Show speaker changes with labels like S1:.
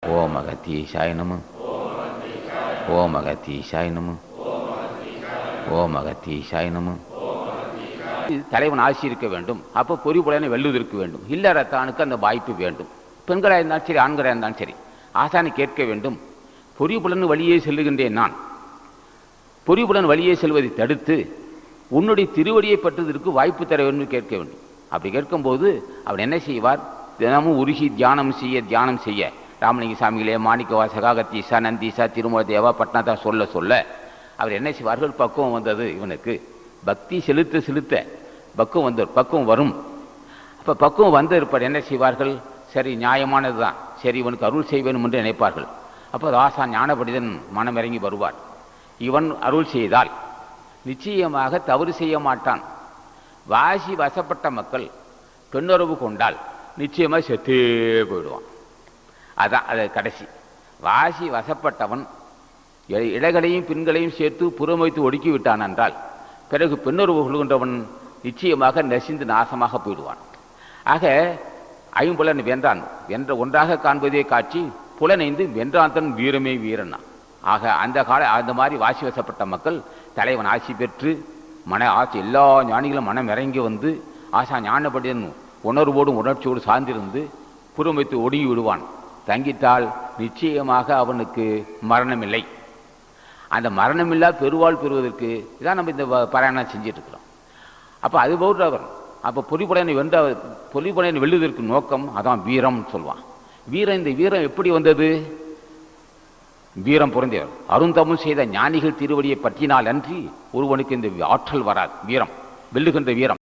S1: ஓம் அகத்தீசாய நம. ஓம் அகத்தீசாய நம. ஓம் அகத்தீசாய நம. தலைவன் ஆசி இருக்க வேண்டும். அப்போ பொறிபுலனை வெல்லுவதற்கு வேண்டும். இல்லறத்தானுக்கு அந்த வாய்ப்பு வேண்டும். பெண்களாக இருந்தாலும் சரி, ஆண்களாக இருந்தாலும் சரி, ஆசானை கேட்க வேண்டும். பொறிபுலன் வழியே செல்லுகின்றேன் நான். பொறிபுலன் வழியே செல்வதை தடுத்து உன்னுடைய திருவடியை பற்றுவதற்கு வாய்ப்பு தர வேண்டும் கேட்க வேண்டும். அப்படி கேட்கும்போது அவர் என்ன செய்வார்? தினமும் உருகி தியானம் செய்ய ராமலிங்க சாமிகளே, மாணிக்க வாசகா, கத்தீசா, நந்தீசா, திருமல தேவா, பட்னாதா சொல்ல சொல்ல அவர் என்ன செய்வார்கள்? பக்குவம் வந்தது. இவனுக்கு பக்தி செலுத்த செலுத்த பக்குவம் வரும். அப்போ பக்குவம் வந்த இருப்பார் என்ன செய்வார்கள்? சரி, நியாயமானது தான், சரி இவனுக்கு அருள் செய்வேணும் என்று நினைப்பார்கள். அப்போ ஆசான் ஞானபண்டிதன் மனமிறங்கி வருவார். இவன் அருள் செய்தால் நிச்சயமாக தவறு செய்ய மாட்டான். வாசி வசப்பட்ட மக்கள் பெண்ணுறவு கொண்டால் நிச்சயமாக செத்தே போயிடுவான். அதான் அது கடைசி. வாசி வசப்பட்டவன் இடைகளையும் பெண்களையும் சேர்த்து புறம் வைத்து ஒடுக்கி விட்டான் என்றால் பிறகு பெண்ணுறவு கொள்கின்றவன் நிச்சயமாக நசிந்து நாசமாக போயிடுவான். ஆக ஐம்புலன் வென்றான். ஒன்றாக காண்பதே காட்சி, புலனைந்து வென்றான் தன் வீரமே வீரனா. ஆக அந்த மாதிரி வாசி வசப்பட்ட மக்கள் தலைவன் ஆசி பெற்று எல்லா ஞானிகளும் மனம் இறங்கி வந்து ஆசா ஞானபடியன் உணர்வோடும் உணர்ச்சியோடு சார்ந்திருந்து புறம் வைத்து ஒடுங்கி விடுவான். தங்கிட்டால் நிச்சயமாக அவனுக்கு மரணமில்லை. அந்த மரணமில்லா பெருவாள் பெறுவதற்கு இதான் நம்ம இந்த பாராயணம் செஞ்சிட்டு இருக்கிறோம். அப்போ அது போன்றவர். அப்போ பொறிபுலனை வெல்லுவதற்கு நோக்கம் அதான் வீரம் சொல்வான். இந்த வீரம் எப்படி வந்தது? வீரம் பொருந்தியவர் அருந்தமிழ் செய்த ஞானிகள் திருவடியை பற்றினால் அன்றி ஒருவனுக்கு இந்த ஆற்றல் வராது. வீரம் வெல்லுகின்ற வீரம்.